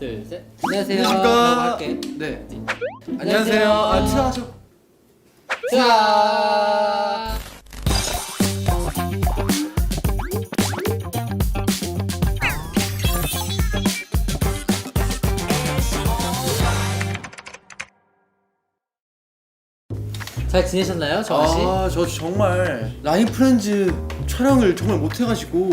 둘, 셋. 안녕하세요. 안녕하십니까. 라고 할게. 네. 안녕하세요. 아, 트하죠. 자. 잘 지내셨나요, 정아 씨? 아, 저 정말 라인 프렌즈 촬영을 정말 못 해가지고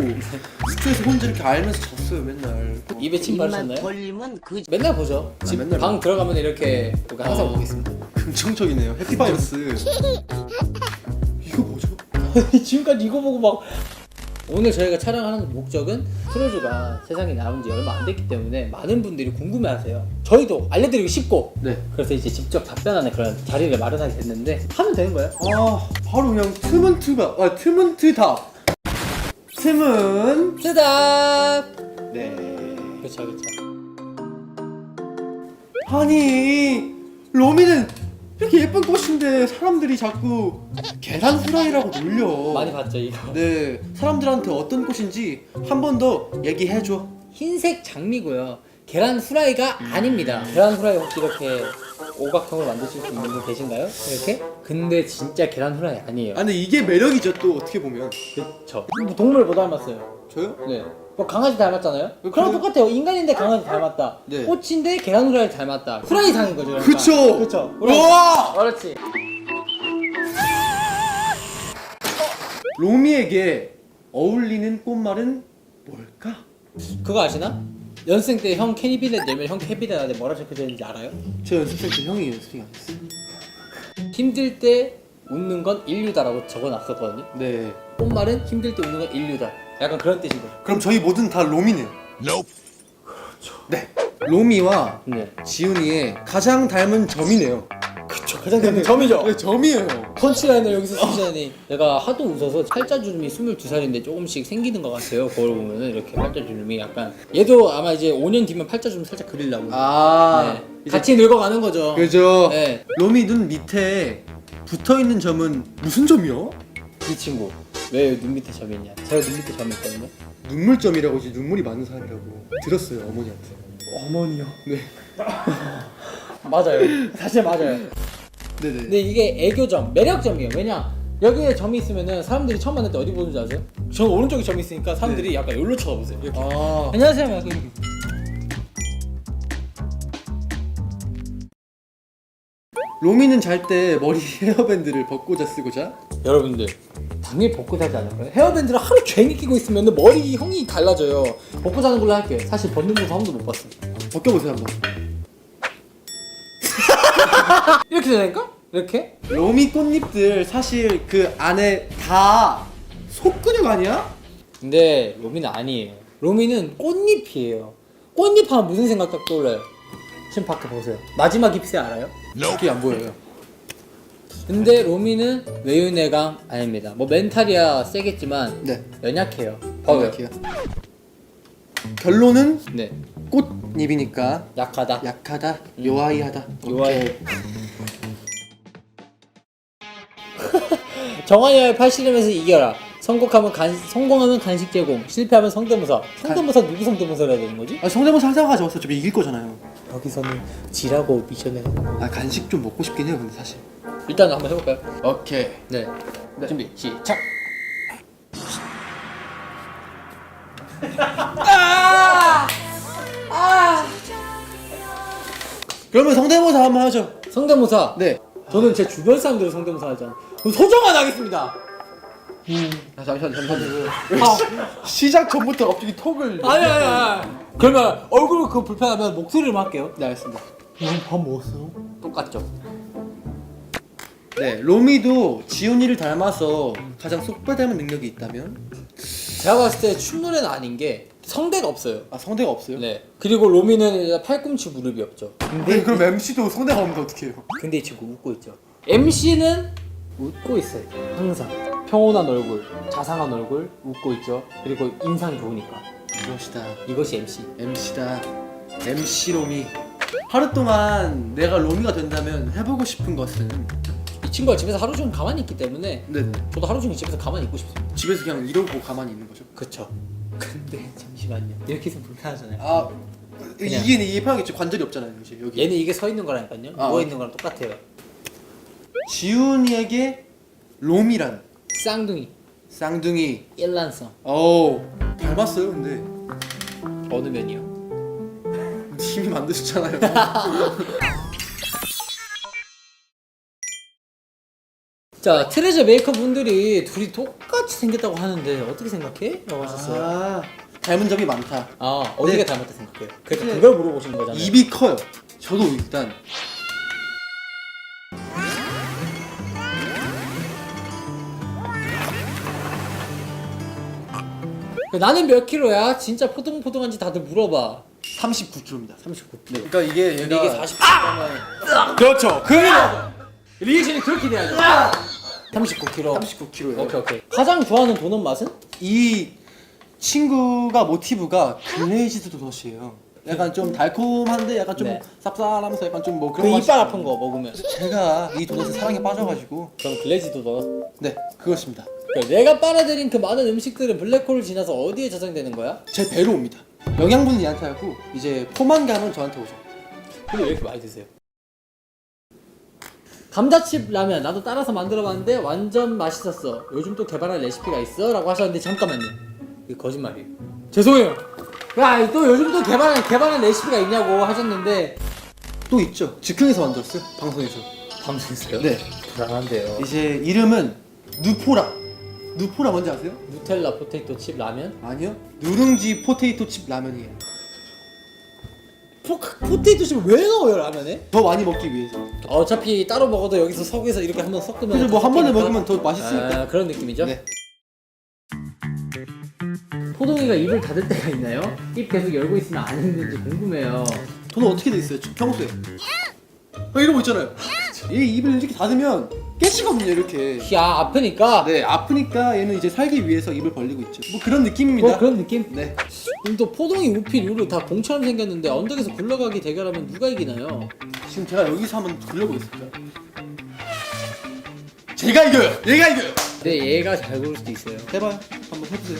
숙소에서 혼자 이렇게 알면서 잤어요 맨날. 입에 침 바르셨나요? 걸리면 그 맨날 보죠. 집 맨날 방 들어가면 이렇게 항상 보고 있습니다. 긍정적이네요. 해피바이러스. 이거 뭐죠? 지금까지 이거 보고 막 오늘 저희가 촬영하는 목적은 크루즈가 세상에 나온 지 얼마 안 됐기 때문에 많은 분들이 궁금해하세요. 저희도 알려드리고 싶고 네. 그래서 이제 직접 답변하는 그런 자리를 마련하게 됐는데 하면 되는 거예요. 아, 바로 그냥 틈은 트다. 틈은 트다. 틈은 쓰다. 네. 그렇죠, 그렇죠. 아니, 로미는 이렇게 예쁜 꽃인데 사람들이 자꾸 계란 후라이라고 놀려. 많이 봤죠 이거. 네, 사람들한테 어떤 꽃인지 한 번 더 얘기해줘. 흰색 장미고요. 계란 후라이가 아닙니다. 계란 후라이 혹시 이렇게 오각형을 만드실 수 있는 분 계신가요? 이렇게? 근데 진짜 계란 후라이 아니에요. 아, 근데 이게 매력이죠, 또 어떻게 보면. 그쵸. 동물 뭐 닮았어요? 저요? 네. 뭐 강아지 닮았잖아요? 그래요? 그럼 똑같아요. 인간인데 강아지 닮았다. 네. 꽃인데 계란 후라이 닮았다. 후라이 닮은 거죠. 그러니까. 그쵸. 그쵸. 우와! 그렇지. 로미에게 어울리는 꽃말은 뭘까? 그거 아시나? 연습생 때 형 캐비넷 열면 형 캐비넷 안에 뭐라 적혀져 있는지 알아요? 저 연습생 때 형이 연습생 안 했어요. 힘들 때 웃는 건 인류다라고 적어놨었거든요. 네. 꽃말은 힘들 때 웃는 건 인류다. 약간 그런 뜻인 거예요. 그럼 저희 모든 다 로미네요. 네. 로미와 네. 지훈이의 가장 닮은 점이네요. 그쵸. 가장 닮은 점이죠. 네, 점이에요. 펀치라인을 여기서 쓰시다니 내가 하도 웃어서 팔자주름이 22살인데 조금씩 생기는 것 같아요. 거울 보면은 이렇게 팔자주름이 약간 얘도 아마 이제 5년 뒤면 팔자주름 살짝 그리려고. 아, 네. 이제 같이 늙어가는 거죠. 그죠. 네. 로미 눈 밑에 붙어 있는 점은 무슨 점이요? 이 친구 왜 눈 밑에 점이 있냐? 제가 눈 밑에 점이 있거든요. 눈물점이라고, 이제 눈물이 많은 사람이라고 들었어요, 어머니한테. 어머니요? 네. 맞아요. 사실 맞아요. 네네. 근데 이게 애교점, 매력점이에요. 왜냐? 여기에 점이 있으면은 사람들이 처음 만날 때 어디 보는지 아세요? 저는 오른쪽에 점이 있으니까 사람들이 약간 여기로 쳐다보세요. 이렇게. 아, 안녕하세요. 약간 이렇게. 로미는 잘 때 머리 헤어밴드를 벗고 쓰고 자? 여러분들 당연히 벗고 자지 않을까요? 헤어밴드를 하루 종일 끼고 있으면 머리 형이 달라져요. 벗고 자는 걸로 할게요. 사실 벗는 모습 한 번도 못 봤어요. 벗겨보세요 한번. 이렇게 되니까? 이렇게? 로미 꽃잎들 사실 그 안에 다 속근육 아니야? 근데 로미는 아니에요. 로미는 꽃잎이에요. 꽃잎 하면 무슨 생각 딱 떠올라요? 지금 밖에 보세요. 마지막 잎새 알아요? 그게 안 보여요. 근데 로미는 외유내강 아닙니다. 뭐 멘탈이야 세겠지만 네. 연약해요. 봐봐요. 이렇게요. 결론은 네, 꽃잎이니까 약하다. 약하다, 요아이하다. 요아이. 정한이와의 팔씨름에서 이겨라. 성공하면 간식 제공, 실패하면 성대모사. 성대모사 누구 성대모사를 해야 되는 거지? 아, 성대모사 하자마자 어차피 이길 거잖아요. 여기서는 지라고 미션을 해요. 아, 간식 좀 먹고 싶긴 해요, 근데 사실. 일단 한번 해볼까요? 오케이. 네. 네. 준비 시작. 그러면 성대모사 한번 하죠. 성대모사. 네. 저는 제 주변 사람들을 성대모사 하지 않아요. 그럼 소정환 하겠습니다. 아, 잠시만요. 시작 전부터 갑자기 톡을. 아니. 그러면 얼굴 그거 불편하면 목소리로만 할게요. 네, 알겠습니다. 밥 먹었어요? 똑같죠. 네, 로미도 지훈이를 닮아서 가장 속배 닮은 능력이 있다면? 제가 봤을 때 춤노래는 아닌 게 성대가 없어요. 아, 성대가 없어요? 네. 그리고 로미는 팔꿈치 무릎이 없죠. 네, 그럼 MC도 성대가 없는데 어떡해요? 근데 이 친구 웃고 있죠. MC는 웃고 있어요. 항상 평온한 얼굴, 자상한 얼굴, 웃고 있죠. 그리고 인상 좋으니까. 이것이다. 이것이 MC. MC다. MC 로미. 하루 동안 내가 로미가 된다면 해보고 싶은 것은? 이 친구가 집에서 하루 종일 가만히 있기 때문에 네네. 저도 하루 종일 집에서 가만히 있고 싶습니다. 집에서 그냥 이러고 가만히 있는 거죠. 그쵸. 근데 잠시만요. 이렇게 있으면 불편하잖아요. 아, 그냥. 이게 편하겠죠. 관절이 없잖아요 이제 여기. 얘는 이게 서 있는 거라니까요. 아, 누워 있는 거랑 똑같아요. 지훈이에게 롬이란 쌍둥이 쌍둥이. 일란성 어우 닮았어요 근데. 어느 면이요? 팀이 만드셨잖아요. 자 트레저 메이커 분들이 둘이 똑같이 생겼다고 하는데 어떻게 생각해? 라고 하셨어요. 아, 닮은 점이 많다. 아 어디가 네. 닮았다 생각해요? 그래서 네. 그걸 물어보시는 거잖아요. 입이 커요. 저도 일단 나는 몇 킬로야? 진짜 포동포동한지 다들 물어봐. 39kg입니다. 39. 네. 그러니까 이게 근데 얘가 이게 40kg면 그렇죠. 리액션이 그렇게 돼야죠. 39kg. 39kg예요. 오케이. 가장 좋아하는 도넛 맛은? 이 친구가 모티브가 글레이즈드 도넛이에요. 약간 좀 달콤한데 약간 좀 네. 쌉쌀하면서 약간 좀 뭐 그 그런 맛이 이빨 있어요. 아픈 거 먹으면. 제가 이 도넛에 사랑에 빠져가지고 그럼 글래지도 넣어. 네 그것입니다. 그러니까 내가 빨아들인 그 많은 음식들은 블랙홀을 지나서 어디에 저장되는 거야? 제 배로 옵니다. 영양분은 얘한테 하고 이제 포만감은 저한테 오죠. 근데 왜 이렇게 많이 드세요? 감자칩 라면 나도 따라서 만들어봤는데 완전 맛있었어. 요즘 또 개발한 레시피가 있어? 라고 하셨는데 잠깐만요. 이게 거짓말이에요. 죄송해요. 야, 또 요즘 또 개발한 레시피가 있냐고 하셨는데 또 있죠. 즉흥에서 만들었어요. 방송에서. 방송했어요? 네. 불안한데요. 이제 이름은 누포라. 누포라 뭔지 아세요? 누텔라 포테이토 칩 라면? 아니요. 누룽지 포테이토 칩 라면이에요. 포테이토 칩을 왜 넣어요 라면에? 더 많이 먹기 위해서. 어차피 따로 먹어도 여기서 석에서 이렇게 한번 섞으면 그래서 뭐 한 번에 섞이니까. 먹으면 더 맛있으니까. 아, 그런 느낌이죠? 네. 포동이가 입을 닫을 때가 있나요? 입 계속 열고 있으면 안 힘든지 궁금해요. 저는 어떻게 돼 있어요? 평소에. 이런 거 있잖아요. 얘 입을 이렇게 닫으면 깨지거든요 이렇게. 야 아프니까. 네 아프니까 얘는 이제 살기 위해서 입을 벌리고 있죠. 뭐 그런 느낌입니다. 뭐 그런 느낌? 네. 그럼 또 포동이 우필 이후로 다 공처럼 생겼는데 언덕에서 굴러가기 대결하면 누가 이기나요? 지금 제가 여기서 한번 굴려보겠습니다. 제가 이겨요. 얘가 이겨요. 근데 얘가 잘 고를 수도 있어요. 해봐요. 한번 해보세요.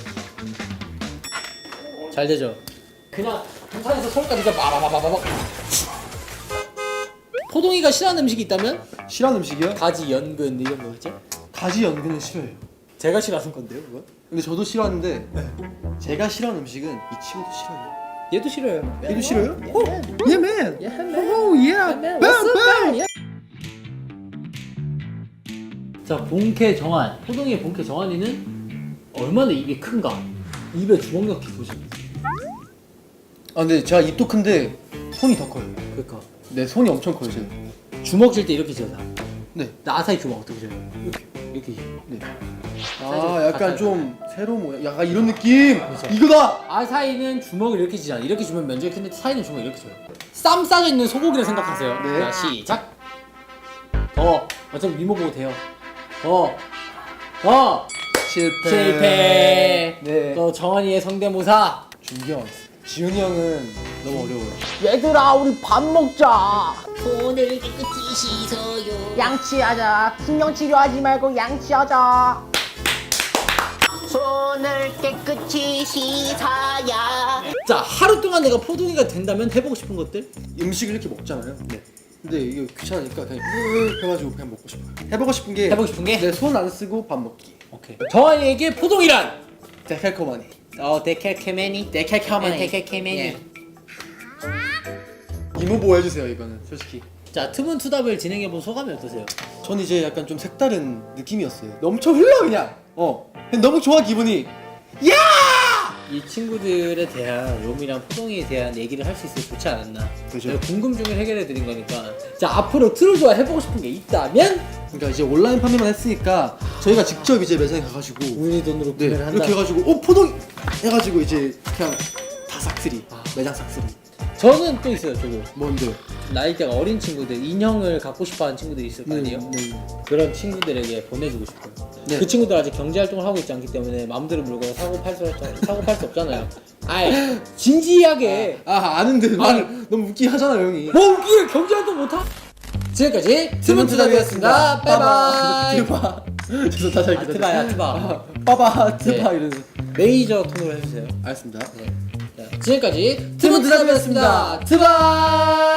잘 되죠? 그냥 부산에서 서울까지 그냥 바바바바박. 포동이가 싫어하는 음식이 있다면? 싫어하는 음식이요? 가지, 연근 이런 거겠죠? 가지 연근은 싫어해요. 제가 싫어하는 건데요 그거? 근데 저도 싫어하는데 제가 싫어하는 음식은 이 친구도 싫어해요. 얘도 싫어요. 얘도 싫어요? 오, 예맨. 오, 예. 빰빰. 자, 본캐 정한. 포동이의 본캐 정한이는 얼마나 입이 큰가? 입에 주먹 넣기 보시면. 아 근데 제가 입도 큰데 손이 더 커요. 그러니까 네, 손이 엄청 커요 제가. 주먹 쥘 때 이렇게 쥐어서. 네. 나 아사히 주먹 어떻게 쥐어요? 이렇게. 네. 사이즈 아, 약간 같아요. 좀 새로운 모양. 약간 이런 느낌. 그렇죠. 이거다. 아사히는 주먹을 이렇게 쥐잖아. 이렇게 쥐면 면적이 큰데 사이는 주먹을 이렇게 쥐어요. 쌈 싸져 있는 소고기를 생각하세요. 네. 자, 시작. 더. 어차피 미모 보고 돼요. 더. 실패. 네. 또 정한이의 성대모사. 준경. 지훈이 형은 너무 어려워요. 얘들아 우리 밥 먹자. 손을 깨끗이 씻어요. 양치하자. 풍경 치료하지 말고 양치하자. 손을 깨끗이 씻어야. 자 하루 동안 내가 포동이가 된다면 해보고 싶은 것들? 음식을 이렇게 먹잖아요. 네. 근데 이게 귀찮으니까 그냥 해가지고 그냥 먹고 싶어요. 해보고 싶은 게. 해보고 싶은 게? 네, 손 안 쓰고 밥 먹기. 오케이. 정한이에게 포동이란? 데칼코마니. 데칼케메니. 데칼코마니. 데칼케메니. 이모보 해주세요 이거는 솔직히. 자 투문투답을 진행해본 소감이 어떠세요? 전 이제 약간 좀 색다른 느낌이었어요. 넘쳐 흘러 그냥. 그냥 너무 좋아 기분이. 이 친구들에 대한 롬이랑 포동이에 대한 얘기를 할 수 있어서 좋지 않았나. 그죠. 제가 궁금증을 해결해 드린 거니까. 자 앞으로 트루조와 해보고 싶은 게 있다면 그러니까 이제 온라인 판매만 했으니까 저희가 직접 이제 매장에 가가지고 우리 돈으로 네 구매를 한다. 이렇게 해가지고 포동 해가지고 이제 그냥 다 싹쓸이 매장 싹쓸이. 저는 또 있어요. 저도 뭔데? 나이대가 어린 친구들 인형을 갖고 싶어하는 친구들이 있을 거 아니에요. 네. 그런 친구들에게 보내주고 싶어요. 네. 그 친구들 아직 경제 활동을 하고 있지 않기 때문에 마음대로 물건 사고 팔 수 없잖아요. 아이 진지하게 아는데 말 너무 웃기게 하잖아 형이. 뭐 웃기게 경제 활동 못하? 지금까지 트문투답이었습니다. 바이바이. 트바. 죄송 다시 할게요. 트바야 트바. 빠바 트바 네. 이러면서. 메이저 톤으로 해주세요. 알겠습니다. 네. 자, 지금까지 트로트답이었습니다. 트바.